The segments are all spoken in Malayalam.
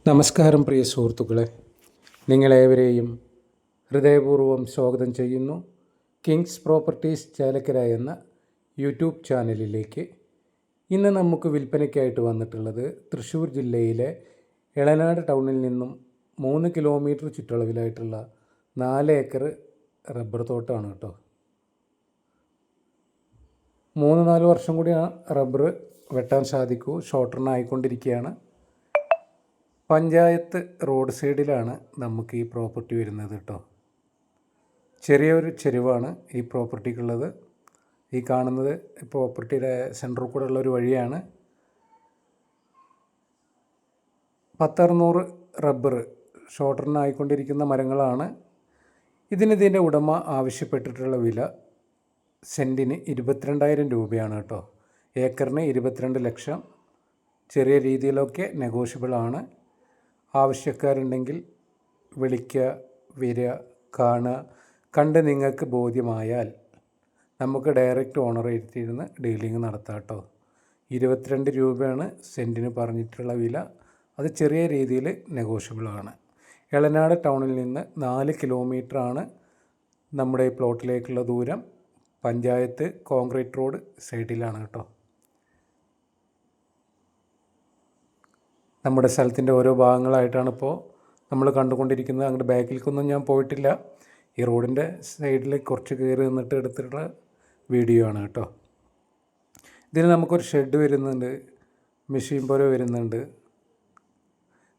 നമസ്കാരം പ്രിയ സുഹൃത്തുക്കളെ, നിങ്ങളേവരെയും ഹൃദയപൂർവ്വം സ്വാഗതം ചെയ്യുന്നു കിങ്സ് പ്രോപ്പർട്ടീസ് ചേലക്കര എന്ന യൂട്യൂബ് ചാനലിലേക്ക്. ഇന്ന് നമുക്ക് വിൽപ്പനയ്ക്കായിട്ട് വന്നിട്ടുള്ളത് തൃശ്ശൂർ ജില്ലയിലെ എളനാട് ടൗണിൽ നിന്നും 3 കിലോമീറ്റർ ചുറ്റളവിലായിട്ടുള്ള 4 ഏക്കർ റബ്ബർ തോട്ടമാണ് കേട്ടോ. 3-4 വർഷം കൂടി ആ റബ്ബർ വെട്ടാൻ സാധിക്കൂ. ഷോർട്ടറിനായിക്കൊണ്ടിരിക്കുകയാണ്. പഞ്ചായത്ത് റോഡ് സൈഡിലാണ് നമുക്ക് ഈ പ്രോപ്പർട്ടി വരുന്നത് കേട്ടോ. ചെറിയൊരു ചെരുവാണ് ഈ പ്രോപ്പർട്ടിക്കുള്ളത്. ഈ കാണുന്നത് പ്രോപ്പർട്ടിയുടെ സെൻറ്ററിൽ കൂടെ ഉള്ളൊരു വഴിയാണ്. 10-600 റബ്ബർ ഷോർട്ടറിനായിക്കൊണ്ടിരിക്കുന്ന മരങ്ങളാണ്. ഇതിൻ്റെ ഉടമ ആവശ്യപ്പെട്ടിട്ടുള്ള വില സെൻറ്റിന് 22,000 രൂപയാണ് കേട്ടോ. ഏക്കറിന് 22 ലക്ഷം. ചെറിയ രീതിയിലൊക്കെ നെഗോഷ്യബിളാണ്. ആവശ്യക്കാരുണ്ടെങ്കിൽ വിളിക്കുക, വരിക, കാണുക. കണ്ട് നിങ്ങൾക്ക് ബോധ്യമായാൽ നമുക്ക് ഡയറക്റ്റ് ഓണറെ ഇരുത്തിയിരുന്ന് ഡീലിംഗ് നടത്താം കേട്ടോ. 22 രൂപയാണ് സെൻറ്റിന് പറഞ്ഞിട്ടുള്ള വില. അത് ചെറിയ രീതിയിൽ നെഗോഷ്യബിളാണ്. എളനാട് ടൗണിൽ നിന്ന് 4 കിലോമീറ്ററാണ് നമ്മുടെ ഈ പ്ലോട്ടിലേക്കുള്ള ദൂരം. പഞ്ചായത്ത് കോൺക്രീറ്റ് റോഡ് സൈഡിലാണ് കേട്ടോ. നമ്മുടെ സ്ഥലത്തിൻ്റെ ഓരോ ഭാഗങ്ങളായിട്ടാണ് ഇപ്പോൾ നമ്മൾ കണ്ടുകൊണ്ടിരിക്കുന്നത്. അങ്ങോട്ട് ബാക്കിലേക്കൊന്നും ഞാൻ പോയിട്ടില്ല. ഈ റോഡിൻ്റെ സൈഡിൽ കുറച്ച് കയറി നിന്നിട്ട് എടുത്തിട്ടുള്ള വീഡിയോ ആണ് കേട്ടോ. ഇതിന് നമുക്കൊരു ഷെഡ് വരുന്നുണ്ട്, മെഷീൻ പോലെ വരുന്നുണ്ട്,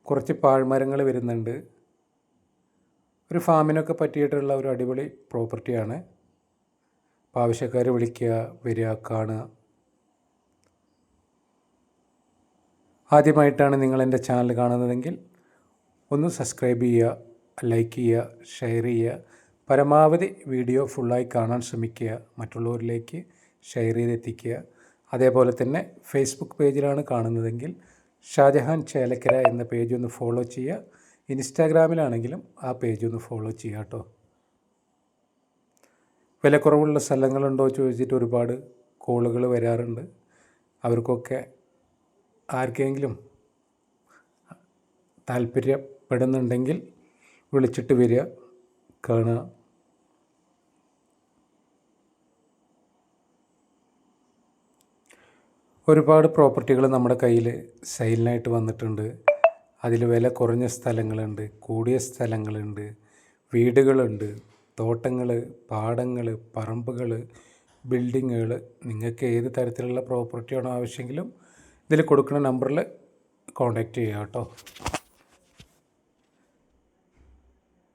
കുറച്ച് പാഴ്മരങ്ങൾ വരുന്നുണ്ട്. ഒരു ഫാമിനൊക്കെ പറ്റിയിട്ടുള്ള ഒരു അടിപൊളി പ്രോപ്പർട്ടിയാണ്. അപ്പോൾ ആവശ്യക്കാർ വിളിക്കുക, വരിക, കാണുക. ആദ്യമായിട്ടാണ് നിങ്ങൾ എൻ്റെ ചാനൽ കാണുന്നതെങ്കിൽ ഒന്ന് സബ്സ്ക്രൈബ് ചെയ്യുക, ലൈക്ക് ചെയ്യുക, ഷെയർ ചെയ്യുക. പരമാവധി വീഡിയോ ഫുള്ളായി കാണാൻ ശ്രമിക്കുക, മറ്റുള്ളവരിലേക്ക് ഷെയർ ചെയ്തെത്തിക്കുക. അതേപോലെ തന്നെ ഫേസ്ബുക്ക് പേജിലാണ് കാണുന്നതെങ്കിൽ ഷാജഹാൻ ചേലക്കര എന്ന പേജ് ഒന്ന് ഫോളോ ചെയ്യുക. ഇൻസ്റ്റാഗ്രാമിലാണെങ്കിലും ആ പേജ് ഒന്ന് ഫോളോ ചെയ്യുക കേട്ടോ. വിലക്കുറവുള്ള സ്ഥലങ്ങളുണ്ടോ ചോദിച്ചിട്ട് ഒരുപാട് കോളുകൾ വരാറുണ്ട്. അവർക്കൊക്കെ ആർക്കെങ്കിലും താല്പര്യപ്പെടുന്നുണ്ടെങ്കിൽ വിളിച്ചിട്ട് വരിക, കാണുക. ഒരുപാട് പ്രോപ്പർട്ടികൾ നമ്മുടെ കയ്യിൽ സെയിലിനായിട്ട് വന്നിട്ടുണ്ട്. അതിൽ വില കുറഞ്ഞ സ്ഥലങ്ങളുണ്ട്, കൂടിയ സ്ഥലങ്ങളുണ്ട്, വീടുകളുണ്ട്, തോട്ടങ്ങൾ, പാടങ്ങൾ, പറമ്പുകൾ, ബിൽഡിങ്ങുകൾ. നിങ്ങൾക്ക് ഏത് തരത്തിലുള്ള പ്രോപ്പർട്ടിയാണോ ആവശ്യമെങ്കിലും ഇതിൽ കൊടുക്കുന്ന നമ്പറിൽ കോൺടാക്റ്റ് ചെയ്യുക കേട്ടോ.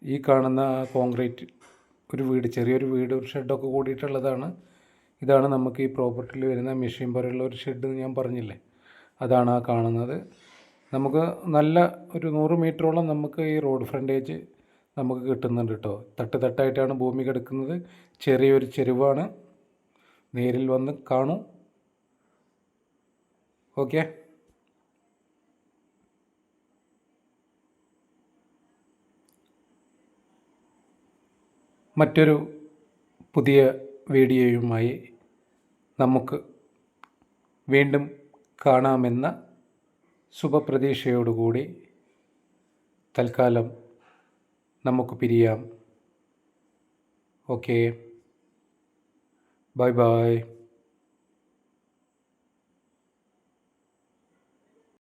ഈ കാണുന്ന കോൺക്രീറ്റ് ഒരു വീട്, ചെറിയൊരു വീട്, ഒരു ഷെഡൊക്കെ കൂടിയിട്ടുള്ളതാണ്. ഇതാണ് നമുക്ക് ഈ പ്രോപ്പർട്ടിയിൽ വരുന്ന മെഷീൻ പോലെയുള്ള ഒരു ഷെഡ് ഞാൻ പറഞ്ഞില്ലേ, അതാണ് ആ കാണുന്നത്. നമുക്ക് നല്ല ഒരു 100 മീറ്ററോളം നമുക്ക് ഈ റോഡ് ഫ്രണ്ടേജ് നമുക്ക് കിട്ടുന്നുണ്ട് കേട്ടോ. തട്ടായിട്ടാണ് ഭൂമി കിടക്കുന്നത്. ചെറിയൊരു ചെരുവാണ്. നേരിൽ വന്ന് കാണൂ. ഓക്കെ. മറ്റൊരു പുതിയ വീഡിയോയുമായി നമുക്ക് വീണ്ടും കാണാമെന്ന ശുഭപ്രതീക്ഷയോടുകൂടി തൽക്കാലം നമുക്ക് പിരിയാം. Okay, bye bye.